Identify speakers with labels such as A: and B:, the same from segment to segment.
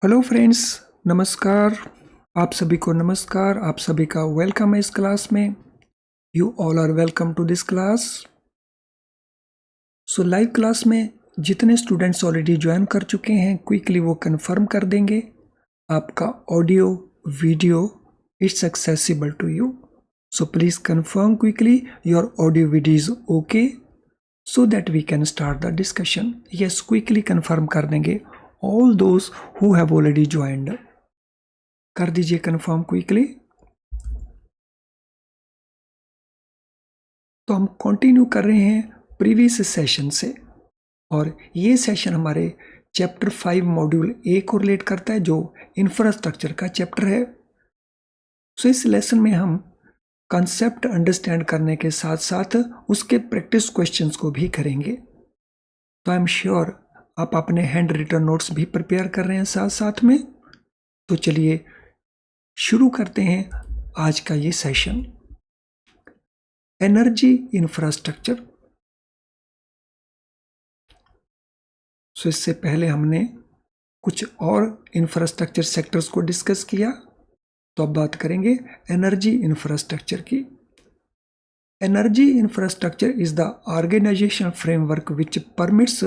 A: Hello friends, नमस्कार। आप सभी को नमस्कार। आप सभी का वेलकम है इस क्लास में। You all are welcome to this class. So live class में जितने स्टूडेंट्स ऑलरेडी ज्वाइन कर चुके हैं, क्विकली वो कंफर्म कर देंगे आपका audio video it's accessible to you. So please confirm quickly your audio video is okay so that we can start the discussion. Yes, quickly confirm कर देंगे all those who have already joined. कर दीजिए confirm quickly. तो हम continue कर रहे हैं previous session से, और ये सेशन हमारे चैप्टर 5 मॉड्यूल ए को रिलेट करता है, जो इंफ्रास्ट्रक्चर का चैप्टर है। सो इस लेसन में हम कंसेप्ट अंडरस्टैंड करने के साथ साथ उसके प्रैक्टिस क्वेश्चंस को भी करेंगे। तो आई एम श्योर आप अपने हैंड रिटन नोट्स भी प्रिपेयर कर रहे हैं साथ साथ में। तो चलिए शुरू करते हैं आज का ये सेशन, एनर्जी इंफ्रास्ट्रक्चर। सो इससे पहले हमने कुछ और इंफ्रास्ट्रक्चर सेक्टर्स को डिस्कस किया, तो अब बात करेंगे एनर्जी इंफ्रास्ट्रक्चर की। Energy infrastructure is the organizational framework which permits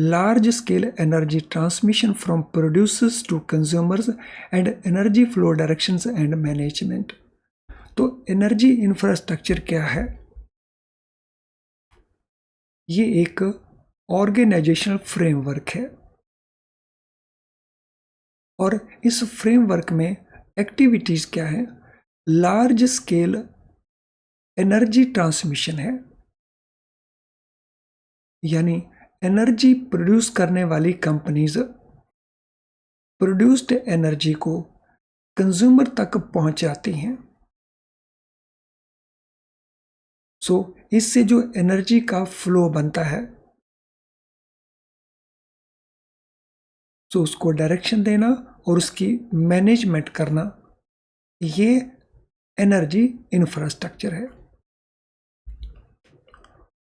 A: large-scale energy transmission from producers to consumers and energy flow directions and management. तो एनर्जी इंफ्रास्ट्रक्चर क्या है? ये एक ऑर्गेनाइजेशनल फ्रेमवर्क है, और इस फ्रेमवर्क में एक्टिविटीज क्या है? लार्ज स्केल एनर्जी ट्रांसमिशन है, यानी एनर्जी प्रोड्यूस करने वाली कंपनीज प्रोड्यूस्ड एनर्जी को कंज्यूमर तक पहुंचाती हैं। सो इससे जो एनर्जी का फ्लो बनता है, सो उसको डायरेक्शन देना और उसकी मैनेजमेंट करना, ये एनर्जी इंफ्रास्ट्रक्चर है।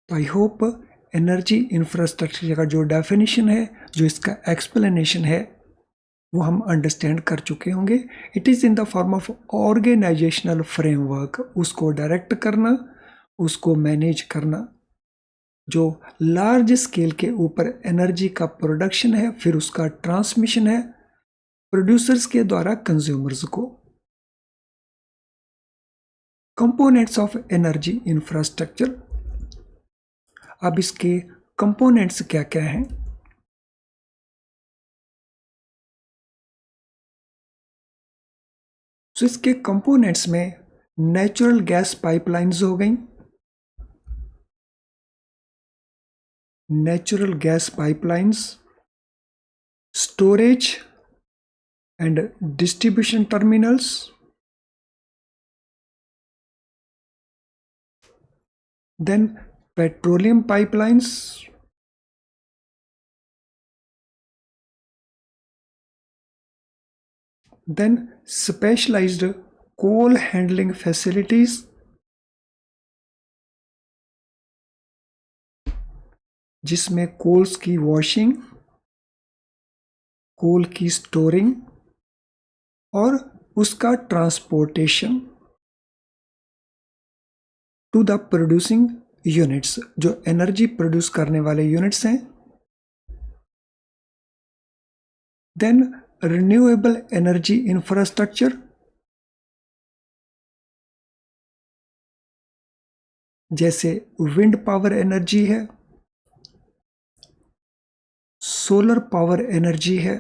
A: तो आई होप एनर्जी इंफ्रास्ट्रक्चर का जो डेफिनेशन है, जो इसका एक्सप्लेनेशन है, वो हम अंडरस्टैंड कर चुके होंगे। It is in the form of organisational framework. उसको डायरेक्ट करना, उसको मैनेज करना, जो लार्ज स्केल के ऊपर एनर्जी का प्रोडक्शन है, फिर उसका ट्रांसमिशन है प्रोड्यूसर्स के द्वारा कंज्यूमर्स को। Components of energy infrastructure. अब इसके कंपोनेंट्स क्या क्या हैं? तो इसके कंपोनेंट्स में नेचुरल गैस पाइपलाइंस हो गई, natural gas pipelines, storage and distribution terminals, then petroleum pipelines, then specialised coal handling facilities, जिसमें कोल्स की वॉशिंग, कोल की स्टोरिंग और उसका transportation to the producing units, जो एनर्जी प्रोड्यूस करने वाले यूनिट्स हैं। देन रिन्यूएबल एनर्जी इंफ्रास्ट्रक्चर, जैसे विंड पावर एनर्जी है, सोलर पावर एनर्जी है,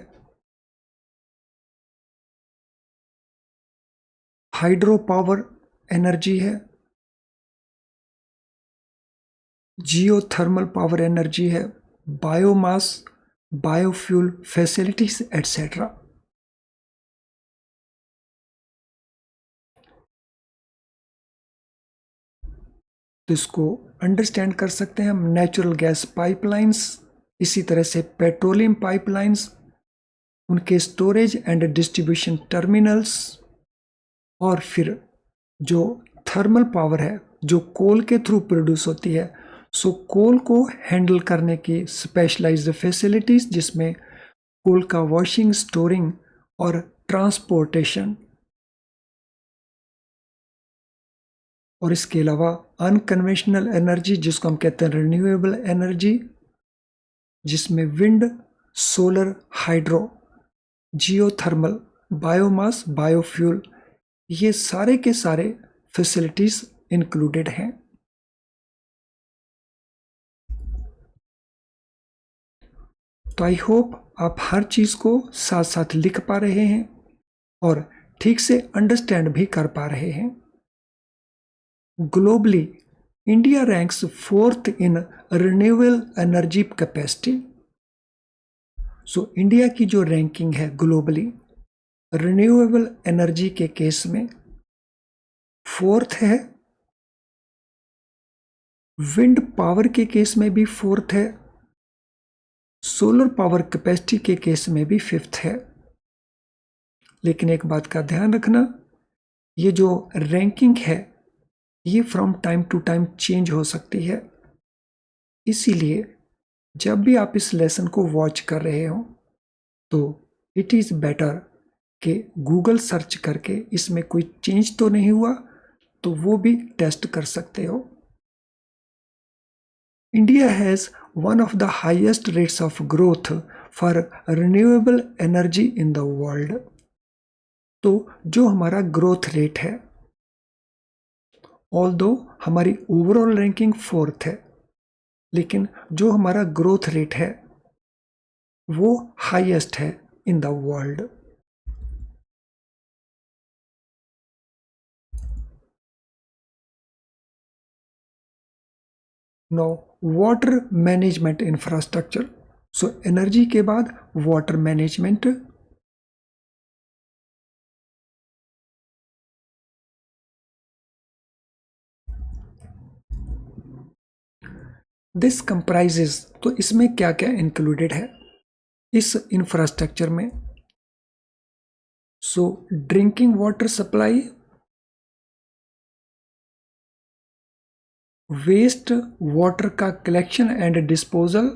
A: हाइड्रो पावर एनर्जी है, जियोथर्मल पावर एनर्जी है, बायोमास, बायोफ्यूल फैसिलिटीज एटसेट्रा। तो इसको अंडरस्टैंड कर सकते हैं हम। नेचुरल गैस पाइपलाइंस, इसी तरह से पेट्रोलियम पाइपलाइंस, उनके स्टोरेज एंड डिस्ट्रीब्यूशन टर्मिनल्स, और फिर जो थर्मल पावर है, जो कोल के थ्रू प्रोड्यूस होती है, सो कोल को हैंडल करने की स्पेशलाइज्ड फैसिलिटीज, जिसमें कोल का वॉशिंग, स्टोरिंग और ट्रांसपोर्टेशन, और इसके अलावा अनकन्वेंशनल एनर्जी जिसको हम कहते हैं रिन्यूएबल एनर्जी, जिसमें wind, solar, hydro, geothermal, biomass, biofuel, ये सारे के सारे फैसिलिटीज इंक्लूडेड हैं। तो आई होप आप हर चीज को साथ साथ लिख पा रहे हैं और ठीक से अंडरस्टैंड भी कर पा रहे हैं। Globally India ranks 4th in renewable energy capacity. So India की जो रैंकिंग है ग्लोबली रिन्यूएबल एनर्जी के केस में 4th है, विंड पावर के केस में भी 4th है, सोलर पावर कैपेसिटी के केस में भी 5th है। लेकिन एक बात का ध्यान रखना, ये जो रैंकिंग है ये from time to time change हो सकती है। इसीलिए जब भी आप इस लेसन को वॉच कर रहे हो तो इट इज़ बेटर कि गूगल सर्च करके इसमें कोई चेंज तो नहीं हुआ तो वो भी टेस्ट कर सकते हो। India has one of the highest rates of growth for renewable energy in the world। तो जो हमारा ग्रोथ रेट है, ऑल्दो हमारी ओवरऑल रैंकिंग 4th है, लेकिन जो हमारा ग्रोथ रेट है वो हाईएस्ट है in the world. No water management infrastructure. So energy के बाद वाटर मैनेजमेंट। दिस कंप्राइजेस, तो इसमें क्या क्या इंक्लूडेड है इस इंफ्रास्ट्रक्चर में। So drinking water supply, waste water का collection and disposal,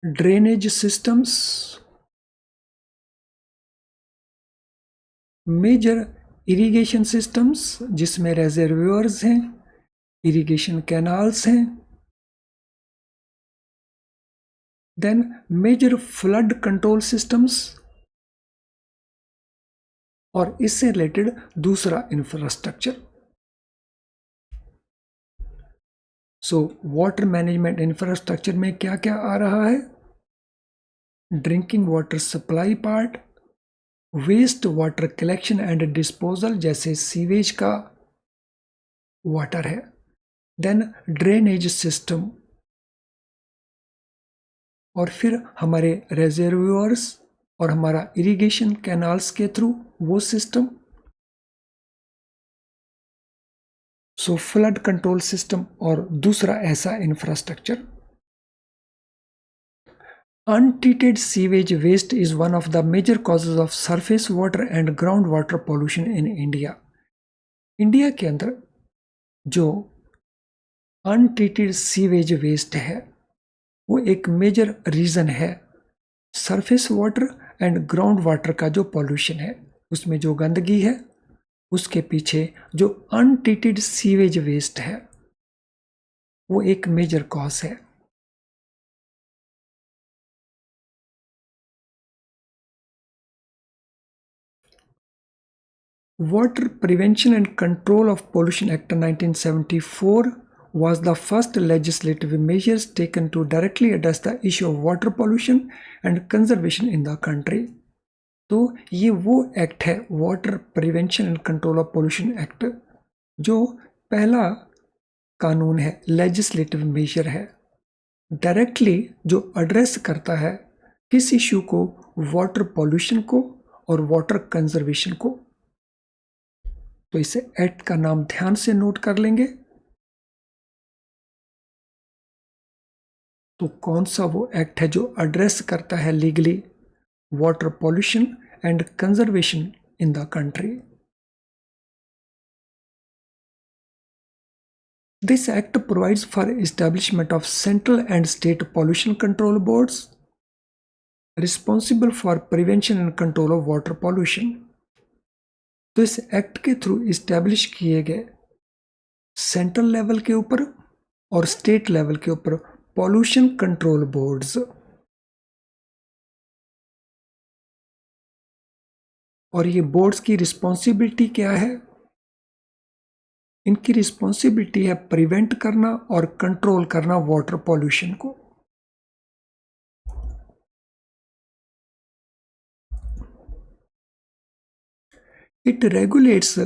A: drainage systems, major irrigation systems जिसमें रेजर्वियर्स हैं, इरिगेशन कैनाल्स हैं, then major flood control systems, और इससे रिलेटेड दूसरा infrastructure. So water management infrastructure में क्या क्या आ रहा है? Drinking water supply part, waste water collection and disposal जैसे सीवेज का वाटर है, देन ड्रेनेज सिस्टम, और फिर हमारे रेजर्वियर्स और हमारा इरिगेशन कैनाल्स के थ्रू वो सिस्टम। सो फ्लड कंट्रोल सिस्टम और दूसरा ऐसा infrastructure. Untreated sewage waste is one of the major causes of surface water and groundwater pollution in India। India के अंदर जो अनट्रीटेड सीवेज वेस्ट है वो एक मेजर रीज़न है surface water and ground water का जो पॉल्यूशन है, उसमें जो गंदगी है उसके पीछे जो अनट्रीटेड सीवेज वेस्ट है वो एक मेजर कॉज है। Water Prevention and Control of Pollution Act 1974 was the first legislative measures taken to directly address the issue of water pollution and conservation in the country। तो ये वो act है water prevention and control of pollution act, जो पहला कानून है, legislative major है, directly जो एड्रेस करता है किस इश्यू को, वाटर पोल्यूशन को और वाटर कंजर्वेशन को। तो इसे एक्ट का नाम ध्यान से नोट कर लेंगे। तो कौन सा वो एक्ट है जो एड्रेस करता है legally water pollution and conservation in the country? This act provides for establishment of central and state pollution control boards responsible for prevention and control of water pollution. तो इस एक्ट के through establish किए गए central level के ऊपर और state level के ऊपर पॉल्यूशन कंट्रोल बोर्ड्स, और ये बोर्ड्स की रिस्पॉन्सिबिलिटी क्या है? इनकी रिस्पॉन्सिबिलिटी है प्रिवेंट करना और कंट्रोल करना वाटर पॉल्यूशन को। It regulates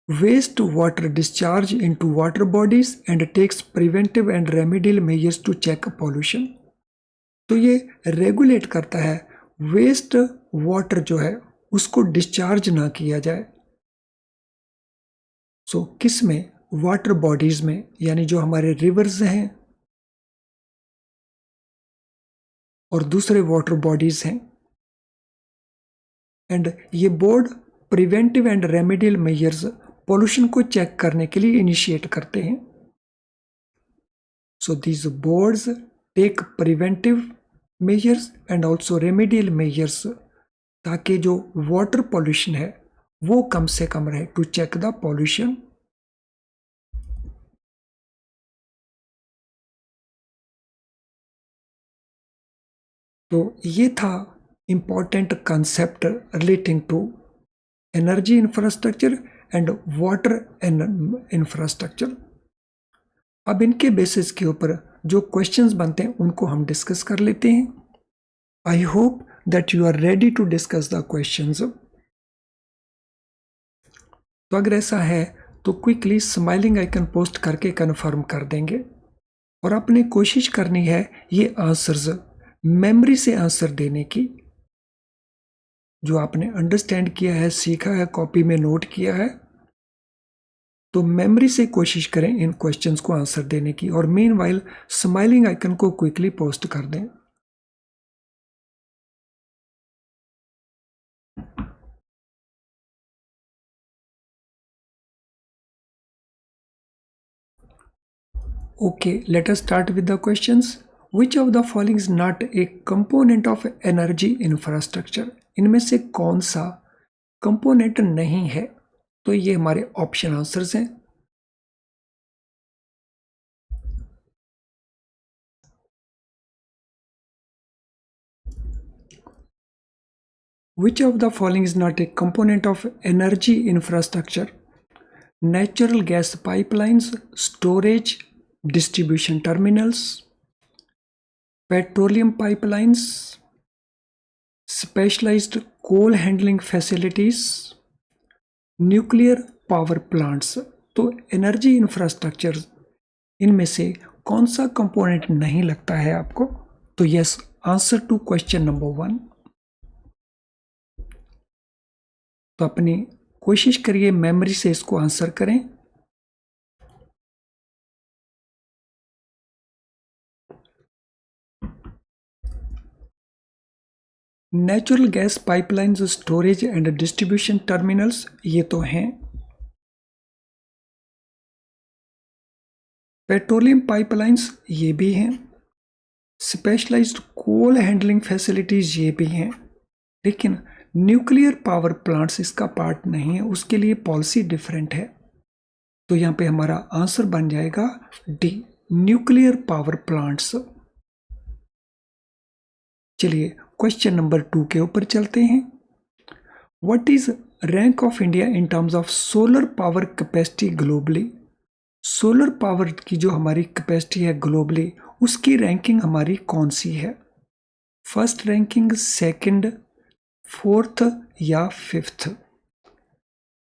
A: waste water discharge into water bodies and takes preventive and remedial measures to check pollution। तो ये रेगुलेट करता है वेस्ट वाटर जो है उसको डिस्चार्ज ना किया जाए। सो किस में? वाटर बॉडीज में, यानी जो हमारे रिवर्स हैं और दूसरे वाटर बॉडीज हैं। एंड ये board preventive and remedial measures pollution को चेक करने के लिए इनिशिएट करते हैं। So these boards take preventive measures and also remedial measures, ताकि जो वाटर पॉल्यूशन है वो कम से कम रहे, टू चेक द पॉल्यूशन। तो ये था important concept relating to energy infrastructure and water infrastructure. अब इनके बेसिस के ऊपर जो क्वेश्चंस बनते हैं उनको हम डिस्कस कर लेते हैं। I hope that you are ready to discuss the questions. तो अगर ऐसा है तो क्विकली स्माइलिंग आइकन पोस्ट करके कंफर्म कर देंगे, और आपने कोशिश करनी है ये आंसर्स मेमोरी से आंसर देने की। जो आपने अंडरस्टैंड किया है, सीखा है, कॉपी में नोट किया है, तो मेमोरी से कोशिश करें इन क्वेश्चंस को आंसर देने की, और मीनवाइल स्माइलिंग आइकन को क्विकली पोस्ट कर दें। Okay, let us start with the questions. Which of the following is not a component of energy infrastructure? इनमें से कौन सा कंपोनेंट नहीं है? तो ये हमारे ऑप्शन आंसर्स हैं। Which of the following is not a component of energy infrastructure? Natural gas pipelines, storage, distribution terminals, petroleum pipelines, specialized coal handling facilities, nuclear power plants. तो एनर्जी इंफ्रास्ट्रक्चर इनमें से कौन सा कंपोनेंट नहीं लगता है आपको? तो yes, answer to question number 1। तो अपनी कोशिश करिए मेमोरी से इसको आंसर करें। Natural gas pipelines, storage and distribution terminals, ये तो हैं। पेट्रोलियम पाइपलाइंस, ये भी हैं। स्पेशलाइज्ड कोल हैंडलिंग फैसिलिटीज, ये भी हैं। लेकिन न्यूक्लियर पावर प्लांट्स इसका पार्ट नहीं है, उसके लिए पॉलिसी डिफरेंट है। तो यहाँ पे हमारा आंसर बन जाएगा डी, न्यूक्लियर पावर प्लांट्स। चलिए क्वेश्चन नंबर 2 के ऊपर चलते हैं। What is rank of India in terms of solar power capacity globally? Solar power की जो हमारी कैपेसिटी है ग्लोबली, उसकी रैंकिंग हमारी कौन सी है? फर्स्ट रैंकिंग, सेकंड, फोर्थ या फिफ्थ?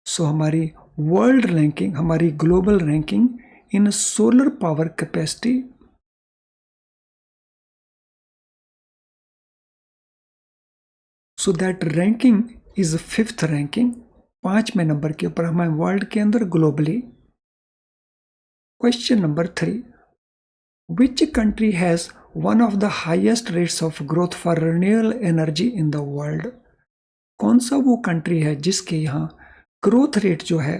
A: सो हमारी वर्ल्ड रैंकिंग, हमारी global ranking in solar power capacity, so that ranking is fifth ranking. 5वें नंबर के ऊपर हमें वर्ल्ड के अंदर globally. Question number 3, which country has one of the highest rates of growth for renewable energy in the world? कौन सा वो country है जिसके यहाँ ग्रोथ रेट जो है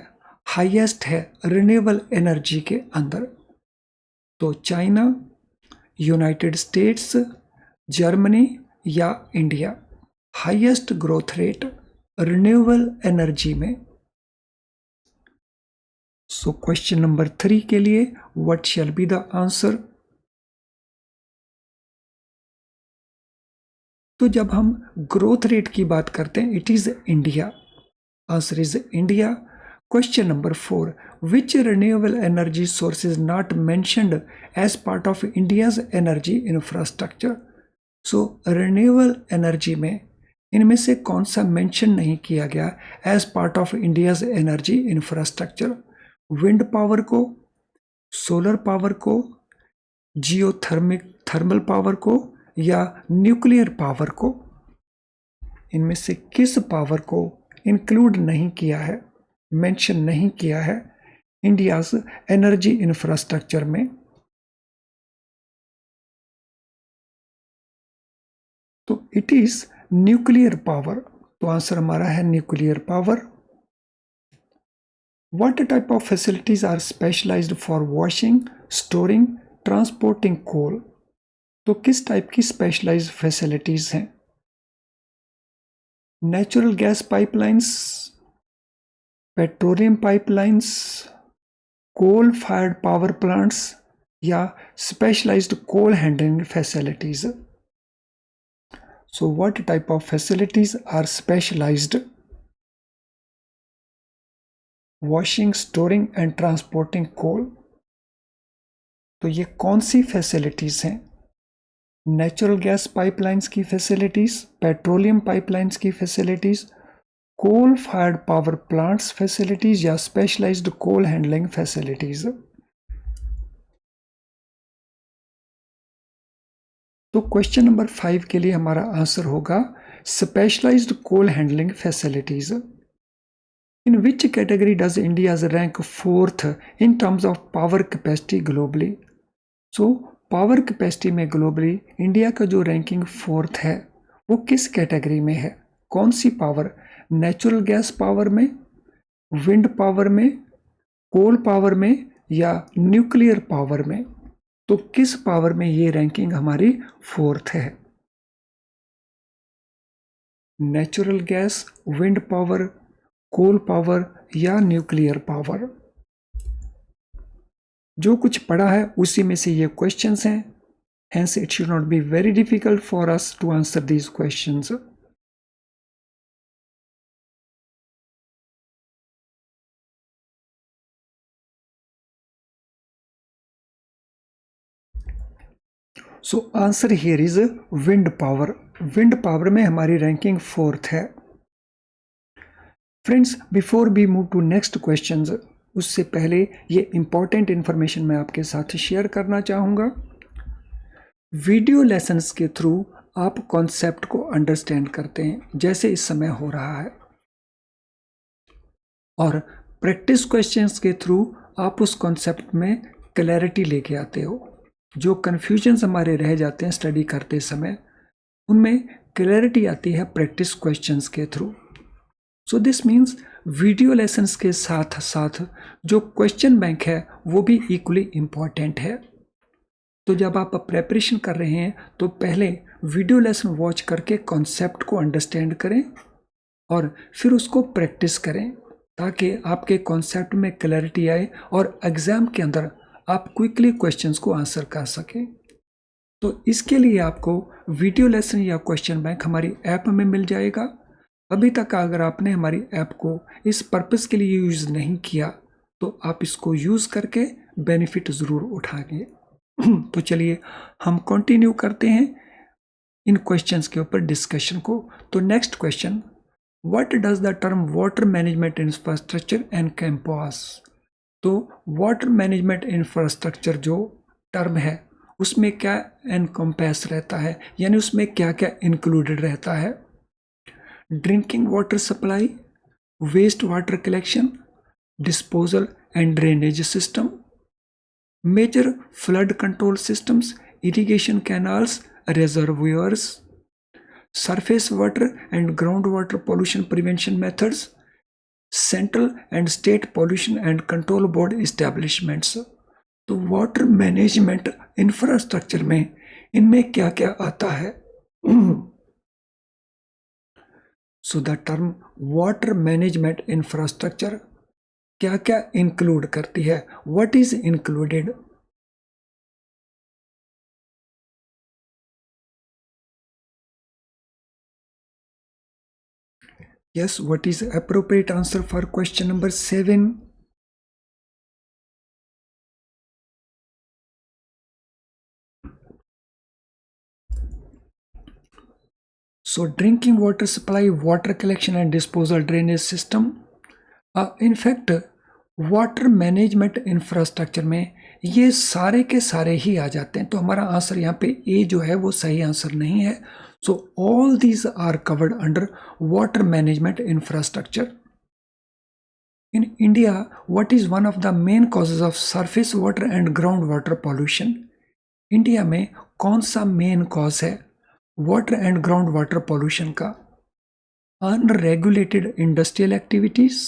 A: हाईएस्ट है रिन्यूएबल एनर्जी के अंदर? तो चाइना, यूनाइटेड स्टेट्स, जर्मनी या India. Highest growth rate renewable energy में। सो क्वेश्चन नंबर 3 के लिए what shall be the answer. तो जब हम ग्रोथ रेट की बात करते हैं, it is India. Answer is India. Question number 4, which renewable energy source is not mentioned as part of India's energy infrastructure. So renewable energy में इनमें से कौन सा मेंशन नहीं किया गया as part of India's energy infrastructure. Wind power को, solar power को, थर्मल पावर को या न्यूक्लियर पावर को। इनमें से किस पावर को इंक्लूड नहीं किया है, मेंशन नहीं किया है इंडियाज एनर्जी इंफ्रास्ट्रक्चर में। तो इट इज न्यूक्लियर पावर। तो आंसर हमारा है nuclear power. What type of facilities are specialized for washing, storing, transporting coal? तो किस टाइप की स्पेशलाइज्ड फैसिलिटीज हैं? Natural gas pipelines, petroleum pipelines, coal fired power plants या specialised coal handling facilities. So what type of facilities are specialised washing, storing and transporting coal? तो ये कौन सी facilities हैं? नेचुरल गैस पाइपलाइंस की facilities, petroleum pipelines की facilities, coal fired power plants facilities या specialised coal handling facilities. तो question number 5 के लिए हमारा आंसर होगा specialised coal handling facilities. In which category does India rank 4th in terms of power capacity globally? So power capacity में globally India का जो ranking 4th है वो किस कैटेगरी में है? कौन सी पावर? नेचुरल गैस पावर में, विंड पावर में, कोल पावर में या न्यूक्लियर पावर में? तो किस पावर में ये रैंकिंग हमारी 4th है? Natural gas, wind power, coal power या न्यूक्लियर पावर? जो कुछ पढ़ा है उसी में से ये क्वेश्चंस हैं, hence it should not be very difficult for us to answer these questions. So answer here is wind power. Wind power में हमारी रैंकिंग 4th है। Friends, before we move to next questions, उससे पहले ये important information मैं आपके साथ share करना चाहूँगा। वीडियो लेसन्स के थ्रू आप कॉन्सेप्ट को अंडरस्टैंड करते हैं, जैसे इस समय हो रहा है, और प्रैक्टिस क्वेश्चंस के थ्रू आप उस कॉन्सेप्ट में क्लैरिटी लेके आते हो। जो कन्फ्यूजन्स हमारे रह जाते हैं स्टडी करते समय, उनमें क्लैरिटी आती है प्रैक्टिस क्वेश्चंस के through. So this means video lessons के साथ साथ जो क्वेश्चन बैंक है वो भी इक्वली इम्पॉर्टेंट है। तो जब आप प्रेपरेशन कर रहे हैं तो पहले वीडियो लेसन वॉच करके कॉन्सेप्ट को अंडरस्टैंड करें और फिर उसको प्रैक्टिस करें, ताकि आपके कॉन्सेप्ट में क्लैरिटी आए और एग्ज़ाम के अंदर आप क्विकली क्वेश्चंस को आंसर कर सकें। तो इसके लिए आपको वीडियो लेसन या क्वेश्चन बैंक हमारी ऐप में मिल जाएगा। अभी तक अगर आपने हमारी ऐप को इस पर्पस के लिए यूज़ नहीं किया तो आप इसको यूज़ करके बेनिफिट ज़रूर उठाएंगे। तो चलिए हम कंटिन्यू करते हैं इन क्वेश्चंस के ऊपर डिस्कशन को। तो next question, what does the term water management infrastructure encompass? तो वाटर मैनेजमेंट इंफ्रास्ट्रक्चर जो टर्म है उसमें क्या एनकम्पास रहता है, यानी उसमें क्या क्या इंक्लूडेड रहता है? Drinking water supply, waste water collection, disposal and drainage system, major flood control systems, irrigation canals, reservoirs, surface water and groundwater pollution prevention methods, central and state pollution and control board establishments. तो water management infrastructure में इनमें क्या क्या आता है? So the term water management infrastructure क्या क्या include करती है? What is included? Yes, what is appropriate answer for question number 7? So drinking water supply, water collection and disposal drainage system. In fact, water management infrastructure में ये सारे के सारे ही आ जाते हैं, तो हमारा आंसर यहाँ पे ए जो है वो सही आंसर नहीं है. So all these are covered under water management infrastructure. In India, what is one of the main causes of surface water and groundwater pollution? India में कौन सा मेन कॉज है water and ground water pollution का? Unregulated industrial activities,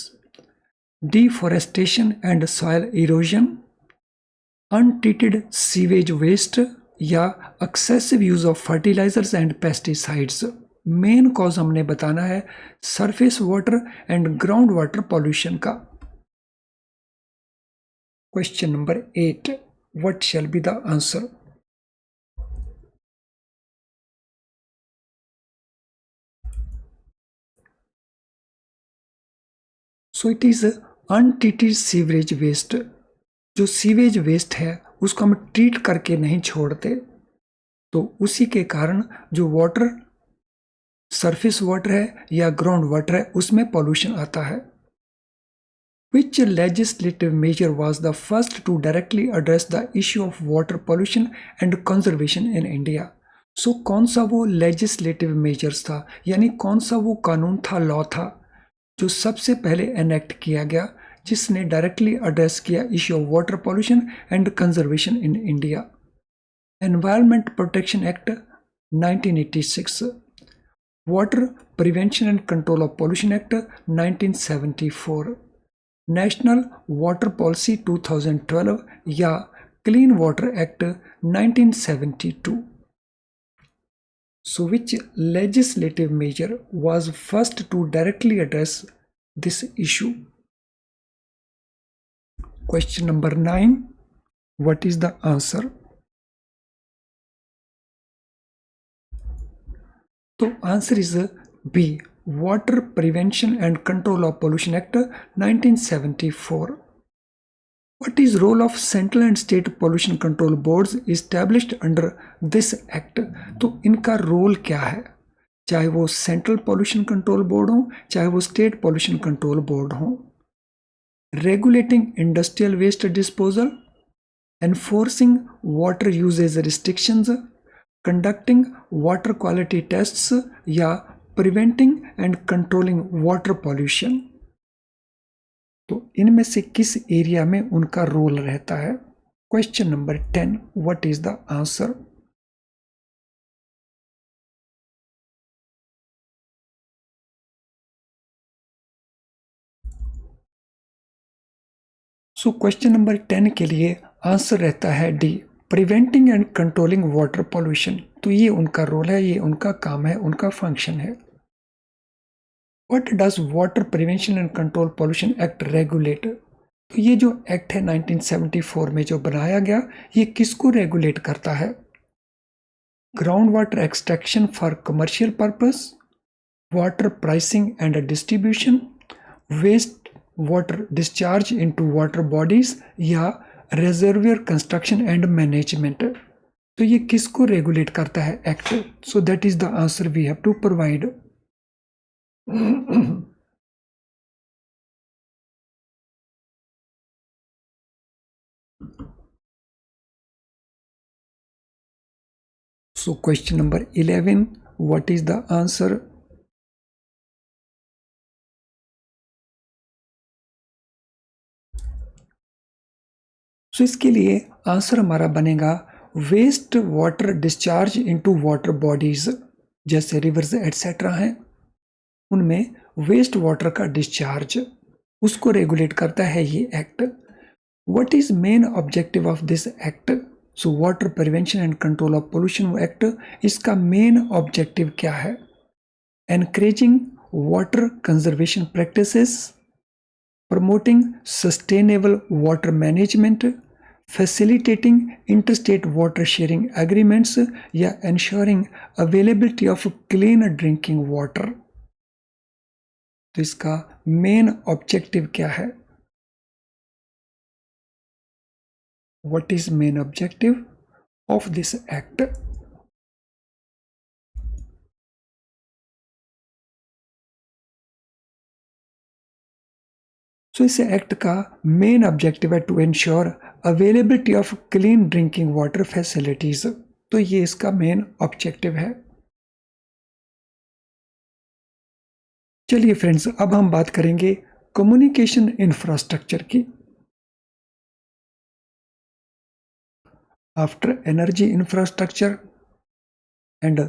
A: deforestation and soil erosion, untreated sewage waste या excessive use of fertilisers and pesticides. Main cause हमने बताना है surface water and ground water pollution का. Question number 8, what shall be the answer? So it is untreated sewerage waste. जो sewage waste है उसको हम treat करके नहीं छोड़ते, तो उसी के कारण जो वाटर सरफेस वाटर है या ग्राउंड वाटर है उसमें पॉल्यूशन आता है. Which legislative measure was the first to directly address the issue of water pollution and conservation in India? So कौन सा वो legislative measures था, यानी कौन सा वो कानून था, लॉ था जो सबसे पहले एनेक्ट किया गया जिसने डायरेक्टली एड्रेस किया issue of water pollution and conservation in India? Environment protection act 1986, water prevention and control of pollution act 1974, national water policy 2012 या clean water act 1972. So which legislative measure was first to directly address this issue? Question number 9, what is the answer? So answer is B, Water Prevention and Control of Pollution Act 1974. What is role of central and state pollution control boards established under this act? तो इनका role क्या है, चाहे वो central pollution control board हो चाहे वो state pollution control board हो? Regulating industrial waste disposal, enforcing water usages restrictions, conducting water quality tests या preventing and controlling water pollution. तो इनमें से किस एरिया में उनका रोल रहता है? Question number 10, what is the answer? So question number 10 के लिए आंसर रहता है D, preventing and controlling water pollution. तो ये उनका रोल है, ये उनका काम है, उनका फंक्शन है. What does water prevention and control pollution act regulate? तो ये जो एक्ट है 1974 में जो बनाया गया, ये किसको रेगुलेट करता है? Ground water extraction for commercial purpose, water pricing and distribution, waste water discharge into water bodies या रिजर्वियर कंस्ट्रक्शन एंड मैनेजमेंट. तो ये किसको रेगुलेट करता है act? So that is the answer we have to provide. So question number 11, what is the answer? So इसके लिए answer हमारा बनेगा waste water discharge into water bodies. जैसे रिवर्स एटसेट्रा हैं, उनमें वेस्ट वाटर का डिस्चार्ज उसको रेगुलेट करता है ये act. What is main objective of this act? So water prevention and control of pollution act, इसका main objective क्या है? Encouraging water conservation practices, promoting sustainable water management, facilitating interstate water sharing agreements, या ensuring availability of clean drinking water. तो इसका main objective क्या है? What is main objective of this act? So इस act का main objective है to ensure availability of clean drinking water facilities. तो ये इसका मेन ऑब्जेक्टिव है। चलिए फ्रेंड्स, अब हम बात करेंगे कम्युनिकेशन इंफ्रास्ट्रक्चर की। After energy infrastructure and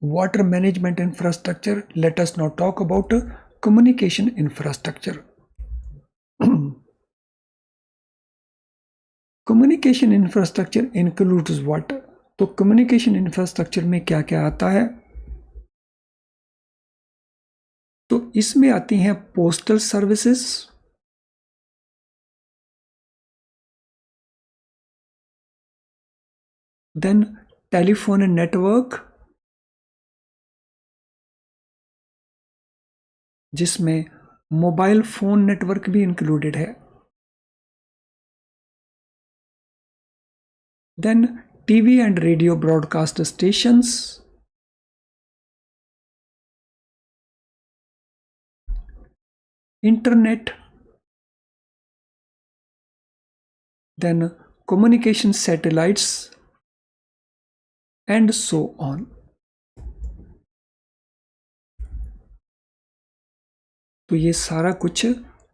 A: water management infrastructure, let us now talk about communication infrastructure. Communication infrastructure includes what? तो कम्युनिकेशन इंफ्रास्ट्रक्चर में क्या क्या आता है? तो इसमें आती हैं postal services, then telephone network, जिसमें मोबाइल फोन नेटवर्क भी इंक्लूडेड है, then TV and radio broadcast stations, internet, then communication satellites and so on. तो ये सारा कुछ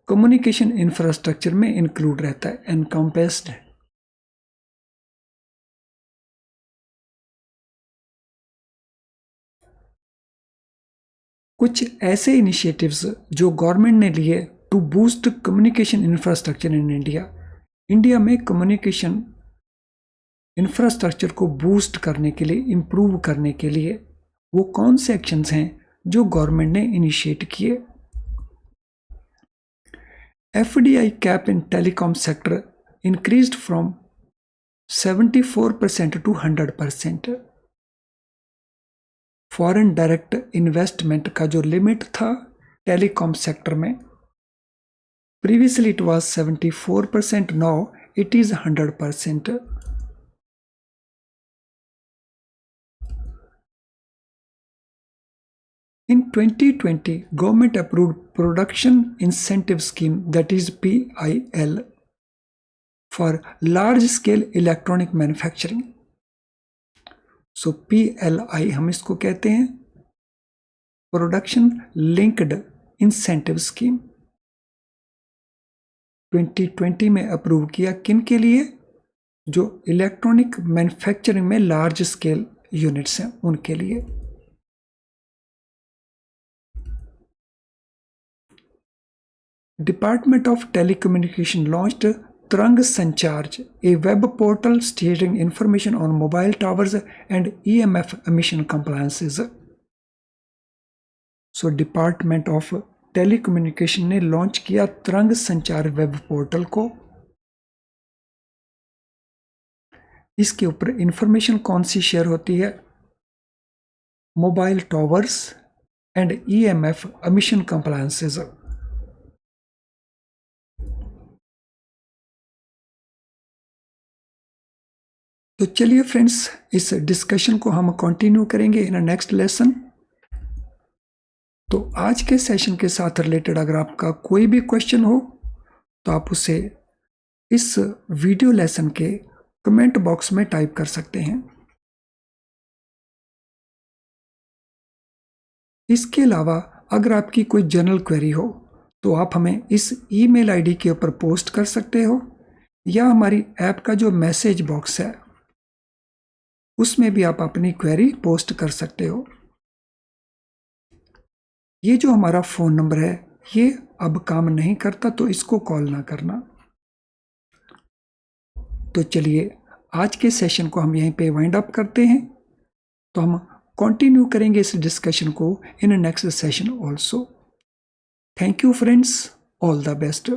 A: कम्युनिकेशन इंफ्रास्ट्रक्चर में इंक्लूड रहता है, एनकम्पेस्ड है। कुछ ऐसे इनिशिएटिव्स जो गवर्नमेंट ने लिए to boost communication infrastructure in India. India में कम्युनिकेशन इंफ्रास्ट्रक्चर को बूस्ट करने के लिए, इंप्रूव करने के लिए वो कौन से एक्शंस हैं जो गवर्नमेंट ने इनिशिएट किए? FDI cap in telecom sector increased from 74% to 100%. Foreign direct investment का जो लिमिट था टेलीकॉम सेक्टर में, previously it was 74%, now it is 100%. In 2020, government approved Production Incentive Scheme, that is PIL, for large-scale electronic manufacturing. So PLI हम इसको कहते हैं Production Linked Incentive Scheme. 2020 में approve किया किन के लिए? जो इलेक्ट्रॉनिक मैन्युफैक्चरिंग में लार्ज स्केल यूनिट्स हैं उनके लिए। Department of Telecommunication launched Tarang Sancharj, a web portal sharing information on mobile towers and EMF emission compliances. So Department of Telecommunication ने लॉन्च किया तरंग संचार वेब पोर्टल को। इसके ऊपर इंफॉर्मेशन कौन सी शेयर होती है? Mobile towers and EMF emission compliances. तो चलिए फ्रेंड्स, इस डिस्कशन को हम कंटिन्यू करेंगे इन नेक्स्ट लेसन। तो आज के सेशन के साथ रिलेटेड अगर आपका कोई भी क्वेश्चन हो तो आप उसे इस वीडियो लेसन के कमेंट बॉक्स में टाइप कर सकते हैं। इसके अलावा अगर आपकी कोई जनरल क्वेरी हो तो आप हमें इस ईमेल आईडी के ऊपर पोस्ट कर सकते हो, या हमारी ऐप का जो मैसेज बॉक्स है उसमें भी आप अपनी क्वेरी पोस्ट कर सकते हो। ये जो हमारा फ़ोन नंबर है ये अब काम नहीं करता, तो इसको कॉल ना करना। तो चलिए आज के सेशन को हम यहीं पे वाइंड अप करते हैं। तो हम कंटिन्यू करेंगे इस डिस्कशन को in next session also. Thank you friends, all the best.